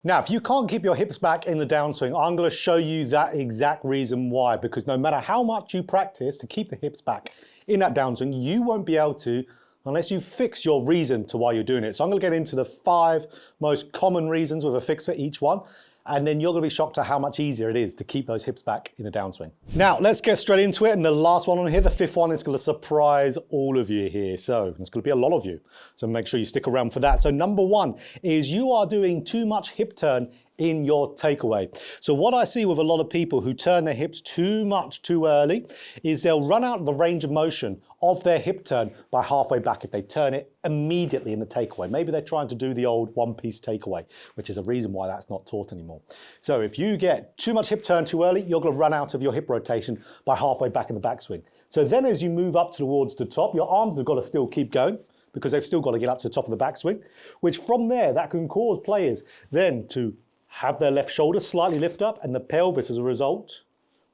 Now, if you can't keep your hips back in the downswing, I'm going to show you that exact reason why. Because no matter how much you practice to keep the hips back in that downswing, you won't be able to unless you fix your reason to why you're doing it. So I'm going to get into the 5 most common reasons with a fix for each one. And then you're going to be shocked at how much easier it is to keep those hips back in a downswing. Now, let's get straight into it. And the last one on here, the 5th one, is going to surprise all of you here. So it's going to be a lot of you. So make sure you stick around for that. So number 1 is you are doing too much hip turn in your takeaway. So what I see with a lot of people who turn their hips too much too early is they'll run out of the range of motion of their hip turn by halfway back if they turn it immediately in the takeaway. Maybe they're trying to do the old one-piece takeaway, which is a reason why that's not taught anymore. So if you get too much hip turn too early, you're going to run out of your hip rotation by halfway back in the backswing. So then as you move up towards the top, your arms have got to still keep going because they've still got to get up to the top of the backswing, which from there, that can cause players then to have their left shoulder slightly lift up and the pelvis as a result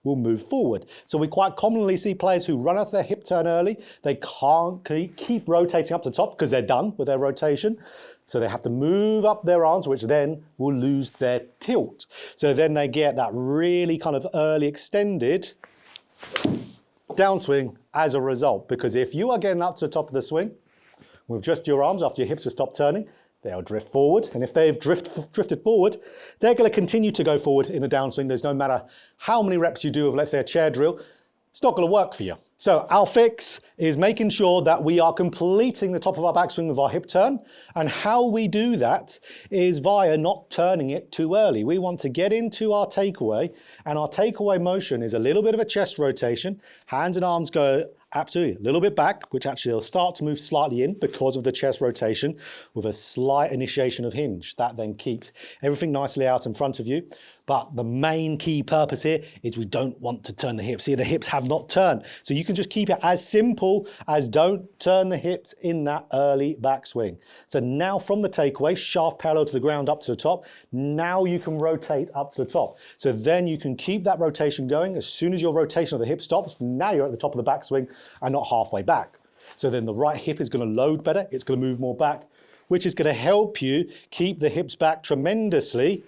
will move forward. So we quite commonly see players who run out of their hip turn early. They can't keep rotating up to the top because they're done with their rotation. So they have to move up their arms, which then will lose their tilt. So then they get that really kind of early extended downswing as a result. Because if you are getting up to the top of the swing with just your arms after your hips have stopped turning, they'll drift forward, and if they've drifted forward, they're going to continue to go forward in a downswing. There's no matter how many reps you do of, let's say, a chair drill, it's not going to work for you. So our fix is making sure that we are completing the top of our backswing with our hip turn, and how we do that is via not turning it too early. We want to get into our takeaway, and our takeaway motion is a little bit of a chest rotation. Hands and arms go absolutely a little bit back, which actually will start to move slightly in because of the chest rotation with a slight initiation of hinge. That then keeps everything nicely out in front of you. But the main key purpose here is we don't want to turn the hips. See, the hips have not turned. So you can just keep it as simple as don't turn the hips in that early backswing. So now from the takeaway, shaft parallel to the ground up to the top, now you can rotate up to the top. So then you can keep that rotation going. As soon as your rotation of the hip stops, now you're at the top of the backswing and not halfway back. So then the right hip is going to load better. It's going to move more back, which is going to help you keep the hips back tremendously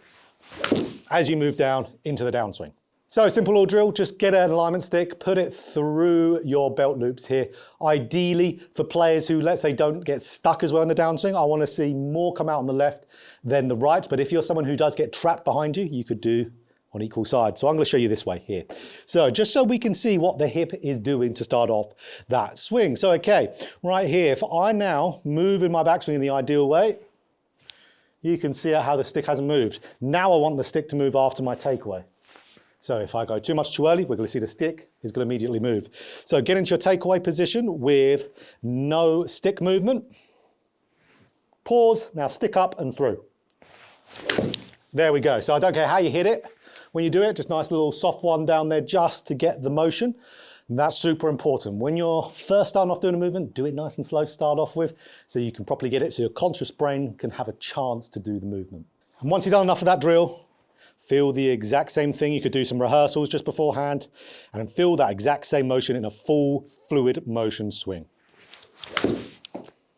as you move down into the downswing. So simple little drill, just get an alignment stick, put it through your belt loops here. Ideally for players who, let's say, don't get stuck as well in the downswing, I want to see more come out on the left than the right. But if you're someone who does get trapped behind you, you could do on equal sides. So I'm going to show you this way here. So just so we can see what the hip is doing to start off that swing. So okay, right here, if I now move in my backswing in the ideal way, you can see how the stick hasn't moved. Now I want the stick to move after my takeaway. So if I go too much too early, we're going to see the stick is going to immediately move. So get into your takeaway position with no stick movement. Pause, now stick up and through. There we go. So I don't care how you hit it. When you do it, just nice little soft one down there just to get the motion. And that's super important. When you're first starting off doing a movement, do it nice and slow to start off with so you can properly get it so your conscious brain can have a chance to do the movement. And once you've done enough of that drill, feel the exact same thing. You could do some rehearsals just beforehand and then feel that exact same motion in a full fluid motion swing.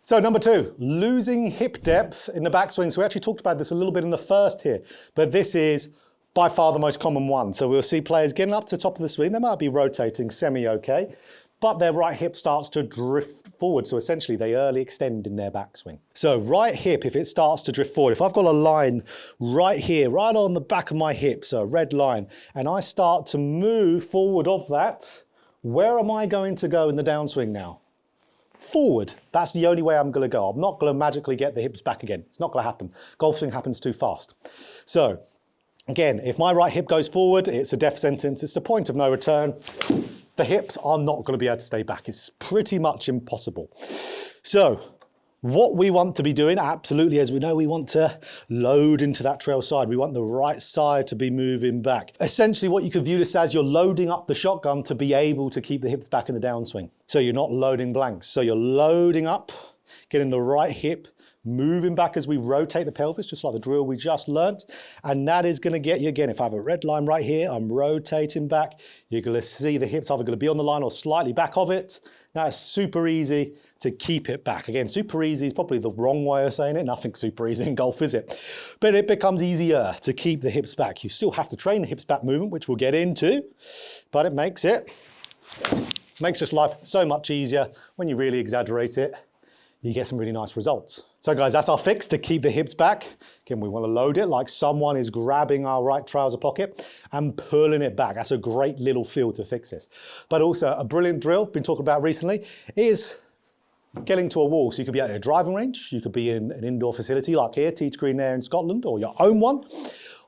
So number 2, losing hip depth in the backswing. So we actually talked about this a little bit in the first here, but this is by far the most common one. So we'll see players getting up to the top of the swing. They might be rotating semi-okay, but their right hip starts to drift forward. So essentially they early extend in their backswing. So right hip, if it starts to drift forward, if I've got a line right here, right on the back of my hip, so a red line, and I start to move forward of that, where am I going to go in the downswing now? Forward. That's the only way I'm going to go. I'm not going to magically get the hips back again. It's not going to happen. Golf swing happens too fast. So again, if my right hip goes forward, it's a death sentence. It's the point of no return. The hips are not going to be able to stay back. It's pretty much impossible. So what we want to be doing, absolutely, as we know, we want to load into that trail side. We want the right side to be moving back. Essentially, what you could view this as, you're loading up the shotgun to be able to keep the hips back in the downswing. So you're not loading blanks. So you're loading up, getting the right hip moving back as we rotate the pelvis, just like the drill we just learnt. And that is going to get you, again, if I have a red line right here, I'm rotating back. You're going to see the hips either going to be on the line or slightly back of it. Now it's super easy to keep it back. Again, super easy is probably the wrong way of saying it. Nothing's super easy in golf, is it? But it becomes easier to keep the hips back. You still have to train the hips back movement, which we'll get into, but it makes just life so much easier. When you really exaggerate it, you get some really nice results. So guys, that's our fix to keep the hips back. Again, we want to load it like someone is grabbing our right trouser pocket and pulling it back. That's a great little feel to fix this. But also a brilliant drill, been talking about recently, is getting to a wall. So you could be at a driving range, you could be in an indoor facility like here, Teach Green there in Scotland, or your own one.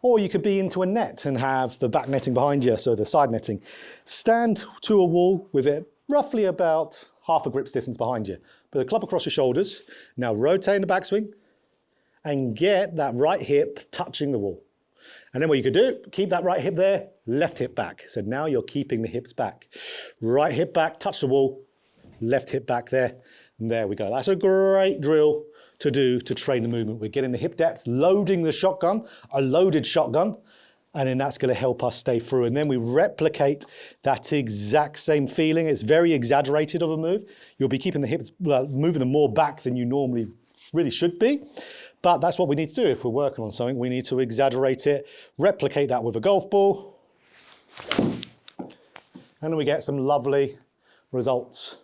Or you could be into a net and have the back netting behind you, so the side netting. Stand to a wall with it roughly about half a grip's distance behind you. Put the club across your shoulders. Now rotate in the backswing and get that right hip touching the wall. And then what you could do, keep that right hip there, left hip back. So now you're keeping the hips back. Right hip back, touch the wall, left hip back there. And there we go. That's a great drill to do to train the movement. We're getting the hip depth, loading the shotgun, a loaded shotgun, and then that's going to help us stay through. And then we replicate that exact same feeling. It's very exaggerated of a move. You'll be keeping the hips, well, moving them more back than you normally really should be. But that's what we need to do. If we're working on something, we need to exaggerate it, replicate that with a golf ball, and then we get some lovely results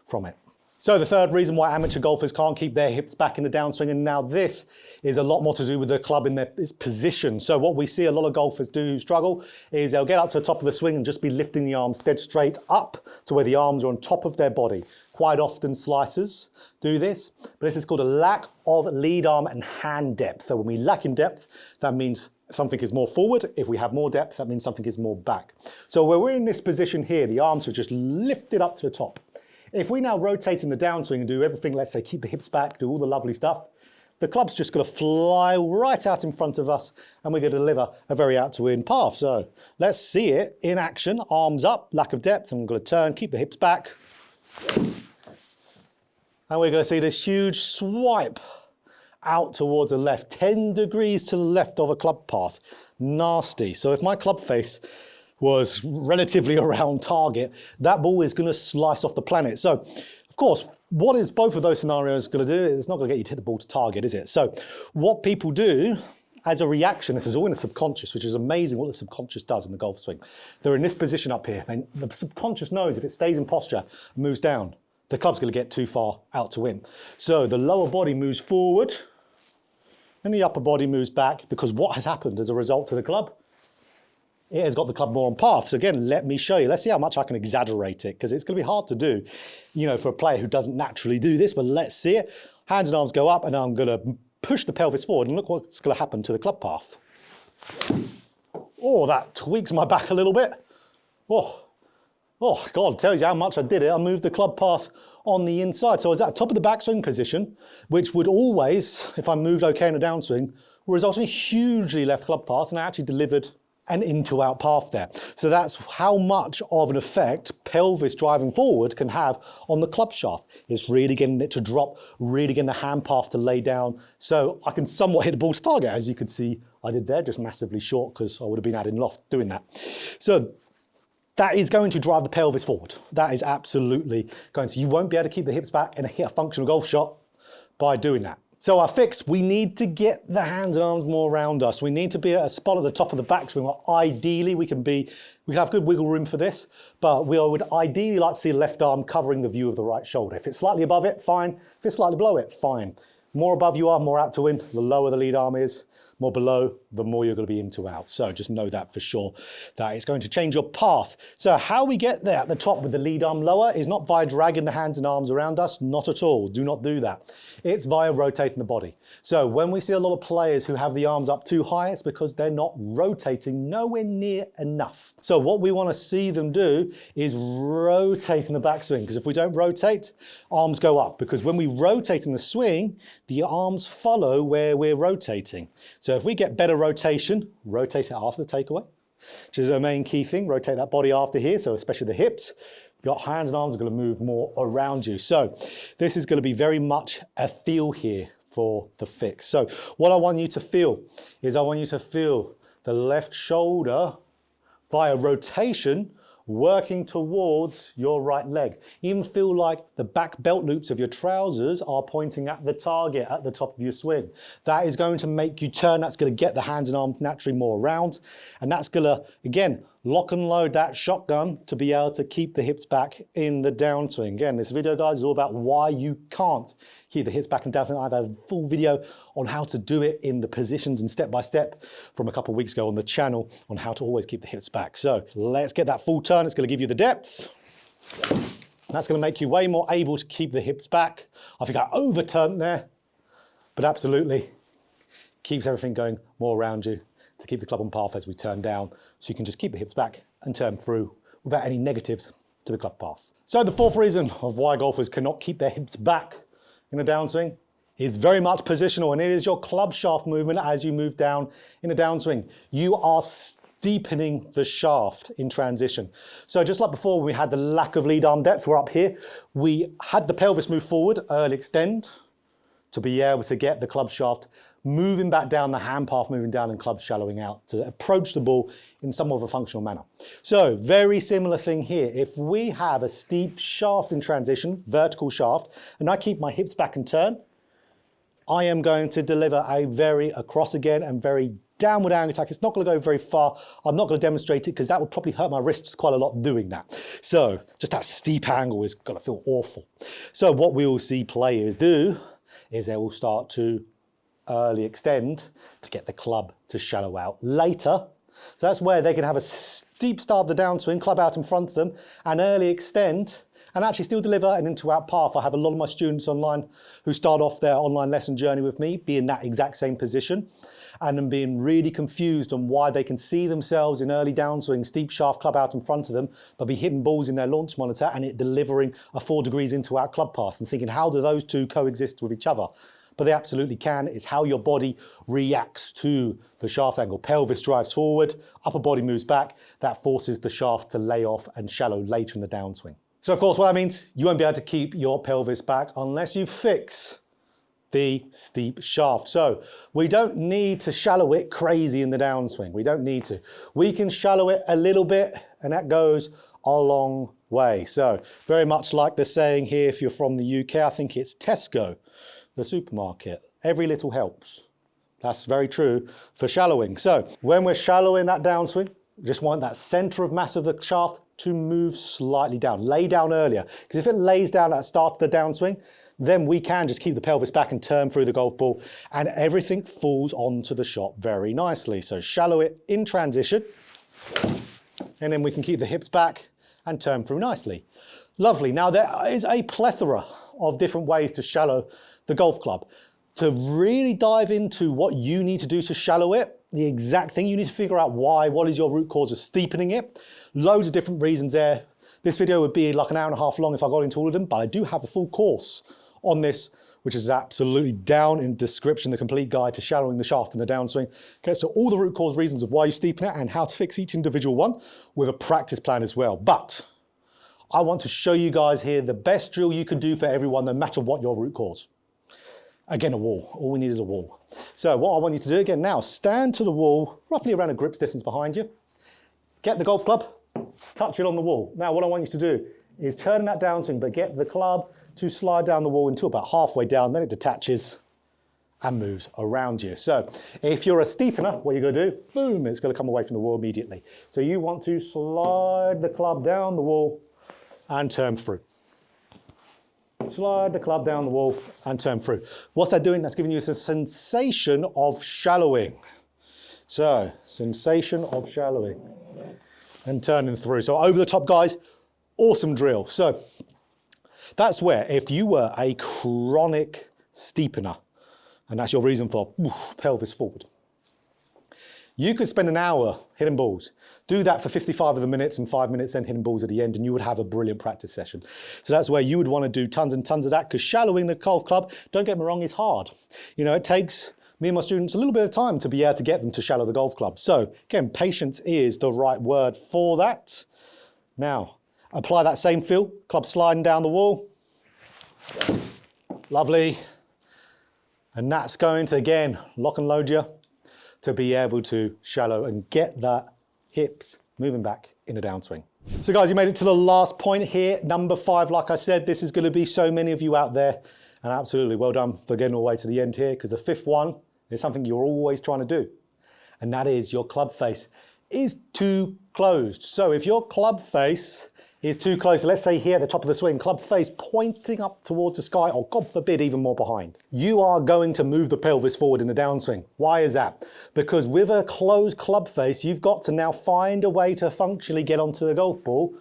from it. So the third reason why amateur golfers can't keep their hips back in the downswing, and now this is a lot more to do with the club in its position. So what we see a lot of golfers do who struggle is they'll get up to the top of the swing and just be lifting the arms dead straight up to where the arms are on top of their body. Quite often slicers do this, but this is called a lack of lead arm and hand depth. So when we lack in depth, that means something is more forward. If we have more depth, that means something is more back. So when we're in this position here, the arms are just lifted up to the top. If we now rotate in the downswing and do everything, let's say keep the hips back, do all the lovely stuff, the club's just going to fly right out in front of us and we're going to deliver a very out to win path. So let's see it in action, arms up, lack of depth, and I'm going to turn, keep the hips back. And we're going to see this huge swipe out towards the left, 10 degrees to the left of a club path. Nasty. So if my club face was relatively around target, that ball is going to slice off the planet. So, of course, what is both of those scenarios going to do? It's not going to get you to hit the ball to target, is it? So what people do as a reaction, this is all in the subconscious, which is amazing what the subconscious does in the golf swing. They're in this position up here. And the subconscious knows if it stays in posture and moves down, the club's going to get too far out to win. So the lower body moves forward and the upper body moves back, because what has happened as a result to the club? It has got the club more on path. So again, let me show you. Let's see how much I can exaggerate it, because it's going to be hard to do, you know, for a player who doesn't naturally do this, but let's see it. Hands and arms go up and I'm going to push the pelvis forward and look what's going to happen to the club path. Oh, that tweaks my back a little bit. Oh God, tells you how much I did it. I moved the club path on the inside. So I was at the top of the backswing position, which would always, if I moved okay in a downswing, result in a hugely left club path, and I actually delivered an in-to-out path there. So that's how much of an effect pelvis driving forward can have on the club shaft. It's really getting it to drop, really getting the hand path to lay down. So I can somewhat hit the ball to target, as you can see I did there, just massively short because I would have been adding loft doing that. So that is going to drive the pelvis forward. That is absolutely going to. You won't be able to keep the hips back and hit a functional golf shot by doing that. So our fix, we need to get the hands and arms more around us. We need to be at a spot at the top of the backswing where ideally we can have good wiggle room for this, but we would ideally like to see the left arm covering the view of the right shoulder. If it's slightly above it, fine. If it's slightly below it, fine. More above you are, more out to win. The lower the lead arm is, more below, the more you're going to be into out. So just know that for sure, that it's going to change your path. So how we get there at the top with the lead arm lower is not via dragging the hands and arms around us, not at all. Do not do that. It's via rotating the body. So when we see a lot of players who have the arms up too high, it's because they're not rotating nowhere near enough. So what we want to see them do is rotate in the backswing, because if we don't rotate, arms go up, because when we rotate in the swing, the arms follow where we're rotating. So if we get better rotation, rotate it after the takeaway, which is the main key thing. Rotate that body after here, so especially the hips. Your hands and arms are going to move more around you. So this is going to be very much a feel here for the fix. So what I want you to feel is I want you to feel the left shoulder via rotation working towards your right leg. Even feel like the back belt loops of your trousers are pointing at the target at the top of your swing. That is going to make you turn. That's going to get the hands and arms naturally more around. And that's going to, again, lock and load that shotgun to be able to keep the hips back in the downswing. Again, this video, guys, is all about why you can't keep the hips back in downswing. I have a full video on how to do it in the positions and step by step from a couple of weeks ago on the channel on how to always keep the hips back. So let's get that full turn. It's going to give you the depth. That's going to make you way more able to keep the hips back. I think I overturned there, but absolutely keeps everything going more around you to keep the club on path as we turn down, so you can just keep the hips back and turn through without any negatives to the club path. So the fourth reason of why golfers cannot keep their hips back in a downswing is very much positional, and it is your club shaft movement as you move down in a downswing. You are steepening the shaft in transition. So just like before, we had the lack of lead arm depth, we're up here. We had the pelvis move forward, early extend, to be able to get the club shaft moving back down, the hand path moving down, and club shallowing out to approach the ball in somewhat of a functional manner. So very similar thing here. If we have a steep shaft in transition, vertical shaft, and I keep my hips back and turn, I am going to deliver a very across again and very downward angle attack. It's not going to go very far. I'm not going to demonstrate it because that would probably hurt my wrists quite a lot doing that. So just that steep angle is going to feel awful. So what we will see players do is they will start to early extend to get the club to shallow out later. So that's where they can have a steep start of the downswing, club out in front of them, and early extend, and actually still deliver an into-out path. I have a lot of my students online who start off their online lesson journey with me, be in that exact same position, and then being really confused on why they can see themselves in early downswing, steep shaft club out in front of them, but be hitting balls in their launch monitor and it delivering a 4 degrees into-out club path, and thinking, how do those two coexist with each other? But they absolutely can. It's how your body reacts to the shaft angle. Pelvis drives forward, upper body moves back. That forces the shaft to lay off and shallow later in the downswing. So of course, what that means, you won't be able to keep your pelvis back unless you fix the steep shaft. So we don't need to shallow it crazy in the downswing. We don't need to. We can shallow it a little bit, and that goes a long way. So very much like the saying here, if you're from the UK, I think it's Tesco, the supermarket, every little helps. That's very true for shallowing. So when we're shallowing that downswing, we just want that center of mass of the shaft to move slightly down, lay down earlier. Because if it lays down at the start of the downswing, then we can just keep the pelvis back and turn through the golf ball, and everything falls onto the shot very nicely. So shallow it in transition, and then we can keep the hips back and turn through nicely. Lovely. Now there is a plethora of different ways to shallow the golf club. To really dive into what you need to do to shallow it, the exact thing, you need to figure out why, what is your root cause of steepening it. Loads of different reasons there. This video would be like an hour and a half long if I got into all of them, but I do have a full course on this, which is absolutely down in description, the complete guide to shallowing the shaft in the downswing. Gets to all the root cause reasons of why you steepen it and how to fix each individual one with a practice plan as well. But I want to show you guys here the best drill you can do for everyone, no matter what your root cause. Again, a wall. All we need is a wall. So what I want you to do again now, stand to the wall, roughly around a grip's distance behind you. Get the golf club, touch it on the wall. Now what I want you to do is turn that downswing, but get the club to slide down the wall until about halfway down, then it detaches and moves around you. So if you're a steepener, what you're going to do, boom, it's going to come away from the wall immediately. So you want to slide the club down the wall and turn through. Slide the club down the wall and turn through. What's that doing? That's giving you a sensation of shallowing. So, sensation of shallowing and turning through. So over the top, guys, awesome drill. So that's where, if you were a chronic steepener, and that's your reason for pelvis forward, you could spend an hour hitting balls. Do that for 55 of the minutes and 5 minutes, then hitting balls at the end, and you would have a brilliant practice session. So that's where you would want to do tons and tons of that, because shallowing the golf club, don't get me wrong, is hard. You know, it takes me and my students a little bit of time to be able to get them to shallow the golf club. So again, patience is the right word for that. Now, apply that same feel, club sliding down the wall. Lovely. And that's going to, again, lock and load you to be able to shallow and get that hips moving back in a downswing. So guys, you made it to the last point here, number 5. Like I said, this is going to be so many of you out there, and absolutely well done for getting all the way to the end here, because the 5th one is something you're always trying to do, and that is your club face is too closed. So if your club face is too close, let's say here at the top of the swing, club face pointing up towards the sky, or God forbid, even more behind, you are going to move the pelvis forward in the downswing. Why is that? Because with a closed club face, you've got to now find a way to functionally get onto the golf ball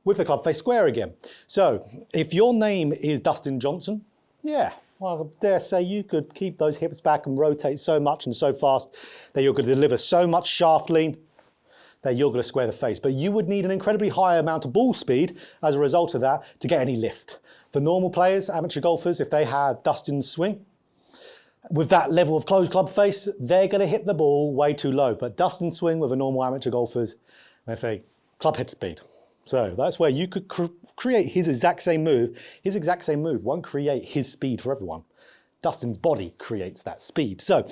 with the club face square again. So if your name is Dustin Johnson, yeah, well, I dare say you could keep those hips back and rotate so much and so fast that you're going to deliver so much shaft lean that you're going to square the face. But you would need an incredibly high amount of ball speed as a result of that to get any lift. For normal players, amateur golfers, if they have Dustin's swing, with that level of closed club face, they're going to hit the ball way too low. But Dustin's swing with a normal amateur golfer's, let's say, club head speed. So that's where you could create his exact same move. His exact same move won't create his speed for everyone. Dustin's body creates that speed. So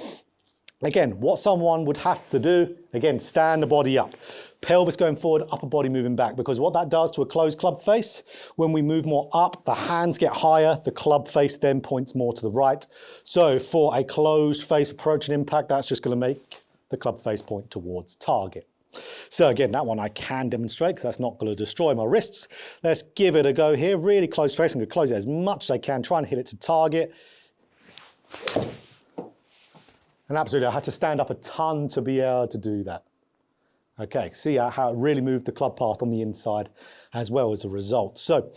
again, what someone would have to do, again, stand the body up. Pelvis going forward, upper body moving back, because what that does to a closed club face, when we move more up, the hands get higher, the club face then points more to the right. So for a closed face approach and impact, that's just going to make the club face point towards target. So again, that one I can demonstrate because that's not going to destroy my wrists. Let's give it a go here. Really close face. I'm going to close it as much as I can, try and hit it to target. And absolutely, I had to stand up a ton to be able to do that. Okay, see how it really moved the club path on the inside as well as a result. So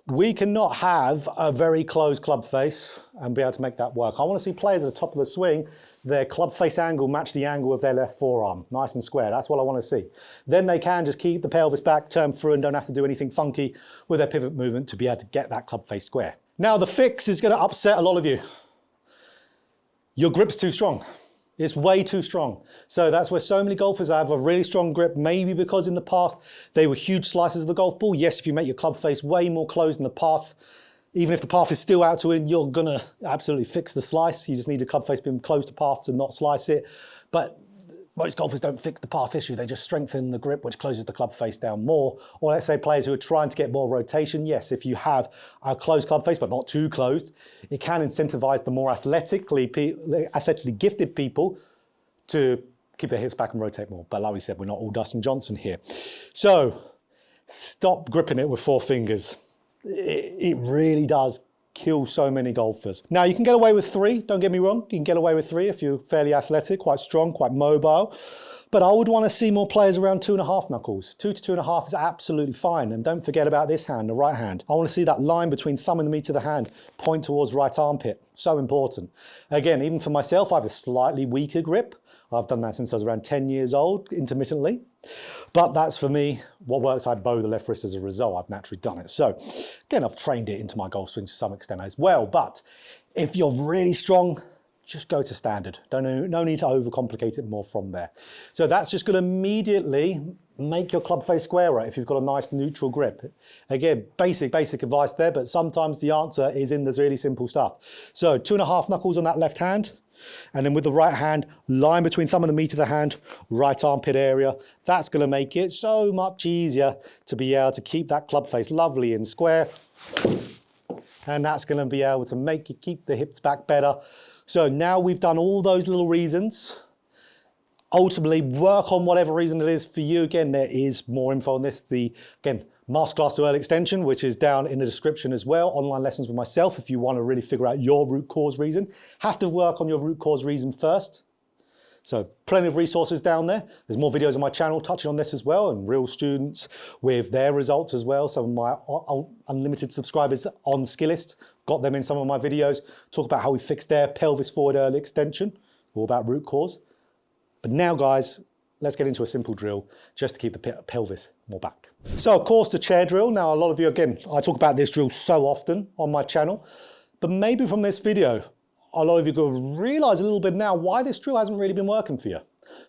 we cannot have a very closed club face and be able to make that work. I want to see players at the top of the swing, their club face angle match the angle of their left forearm, nice and square. That's what I want to see. Then they can just keep the pelvis back, turn through, and don't have to do anything funky with their pivot movement to be able to get that club face square. Now the fix is going to upset a lot of you. Your grip's too strong. It's way too strong. So that's where so many golfers have a really strong grip, maybe because in the past they were huge slices of the golf ball. Yes, if you make your club face way more closed in the path, even if the path is still out to in, you're gonna absolutely fix the slice. You just need a club face being close to path to not slice it. But most golfers don't fix the path issue. They just strengthen the grip, which closes the club face down more. Or let's say players who are trying to get more rotation. Yes, if you have a closed club face, but not too closed, it can incentivize the more athletically gifted people to keep their hips back and rotate more. But like we said, we're not all Dustin Johnson here. So stop gripping it with 4 fingers. It really does kill so many golfers. Now you can get away with 3, don't get me wrong. You can get away with 3 if you're fairly athletic, quite strong, quite mobile. But I would want to see more players around 2.5 knuckles. 2 to 2.5 is absolutely fine. And don't forget about this hand, the right hand. I want to see that line between thumb and the meat of the hand point towards right armpit. So important. Again, even for myself, I have a slightly weaker grip. I've done that since I was around 10 years old, intermittently. But that's for me, what works, I bow the left wrist as a result. I've naturally done it. So again, I've trained it into my golf swing to some extent as well. But if you're really strong, just go to standard. No need to overcomplicate it more from there. So that's just going to immediately make your club face square right if you've got a nice neutral grip. Again, basic advice there, but sometimes the answer is in this really simple stuff. So 2.5 knuckles on that left hand. And then with the right hand, line between thumb and the meat of the hand, right armpit area. That's going to make it so much easier to be able to keep that club face lovely and square. And that's going to be able to make you keep the hips back better. So now we've done all those little reasons. Ultimately, work on whatever reason it is for you. Again, there is more info on this. Again, Masterclass to Early Extension, which is down in the description as well. Online lessons with myself if you want to really figure out your root cause reason. Have to work on your root cause reason first. So plenty of resources down there. There's more videos on my channel touching on this as well, and real students with their results as well. Some of my unlimited subscribers on Skillist, got them in some of my videos, talk about how we fix their pelvis forward early extension, all about root cause. But now guys, let's get into a simple drill just to keep the pelvis more back. So of course the chair drill. Now a lot of you, again, I talk about this drill so often on my channel, but maybe from this video, a lot of you will realize a little bit now why this drill hasn't really been working for you.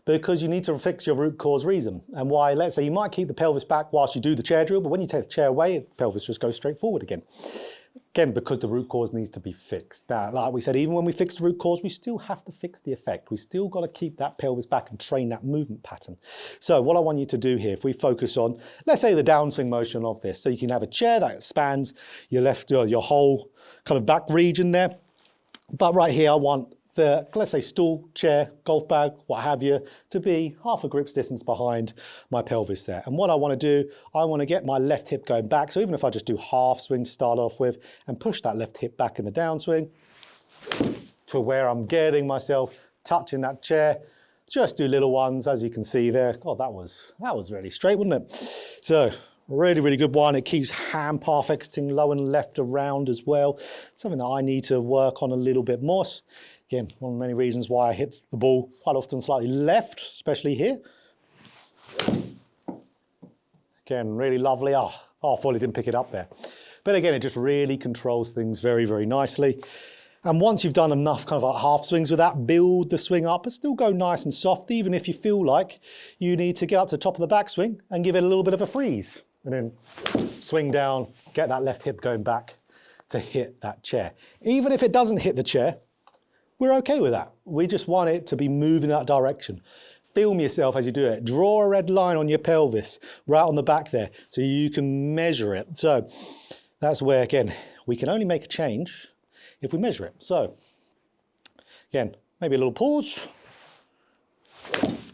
Because you need to fix your root cause reason. And why, let's say you might keep the pelvis back whilst you do the chair drill, but when you take the chair away, the pelvis just goes straight forward again. Again, because the root cause needs to be fixed. Now, like we said, even when we fix the root cause, we still have to fix the effect. We still got to keep that pelvis back and train that movement pattern. So what I want you to do here, if we focus on, let's say the downswing motion of this, so you can have a chair that spans your your whole kind of back region there. But right here, I want the, let's say, stool, chair, golf bag, what have you, to be half a grip's distance behind my pelvis there. And what I want to do, I want to get my left hip going back. So even if I just do half swing to start off with and push that left hip back in the downswing to where I'm getting myself touching that chair, just do little ones, as you can see there. God, that was really straight, wasn't it? So really, really good one. It keeps hand path exiting low and left around as well. Something that I need to work on a little bit more. Again, one of the many reasons why I hit the ball quite often slightly left, especially here. Again, really lovely. Oh, I fully didn't pick it up there. But again, it just really controls things very, very nicely. And once you've done enough kind of like half swings with that, build the swing up, but still go nice and soft, even if you feel like you need to get up to the top of the backswing and give it a little bit of a freeze. And then swing down, get that left hip going back to hit that chair. Even if it doesn't hit the chair, we're okay with that. We just want it to be moving that direction. Film yourself as you do it. Draw a red line on your pelvis, right on the back there, so you can measure it. So that's where, again, we can only make a change if we measure it. So again, maybe a little pause.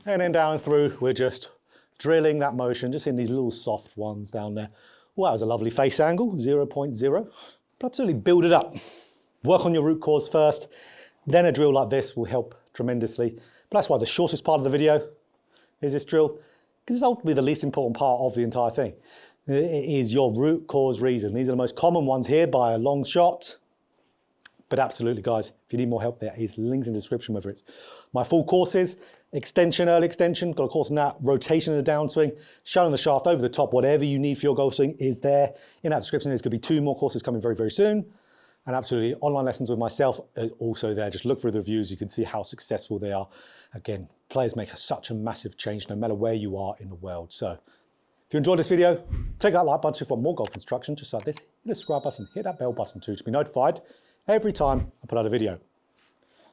And then down and through, we're just drilling that motion, just in these little soft ones down there. Well, that was a lovely face angle, 0.0. Absolutely build it up. Work on your root cause first. Then a drill like this will help tremendously. But that's why the shortest part of the video is this drill, because it's ultimately the least important part of the entire thing. It is your root cause reason. These are the most common ones here by a long shot. But absolutely, guys, if you need more help, there is links in the description, whether it's my full courses, extension, early extension, got a course on that, rotation and a downswing, showing the shaft over the top, whatever you need for your golf swing is there. In that description, there's going to be 2 more courses coming very, very soon. And absolutely, online lessons with myself are also there. Just look through the reviews, you can see how successful they are. Again, players make such a massive change no matter where you are in the world. So if you enjoyed this video, click that like button if you want more golf instruction, just like this. Hit the subscribe button, hit that bell button too to be notified every time I put out a video.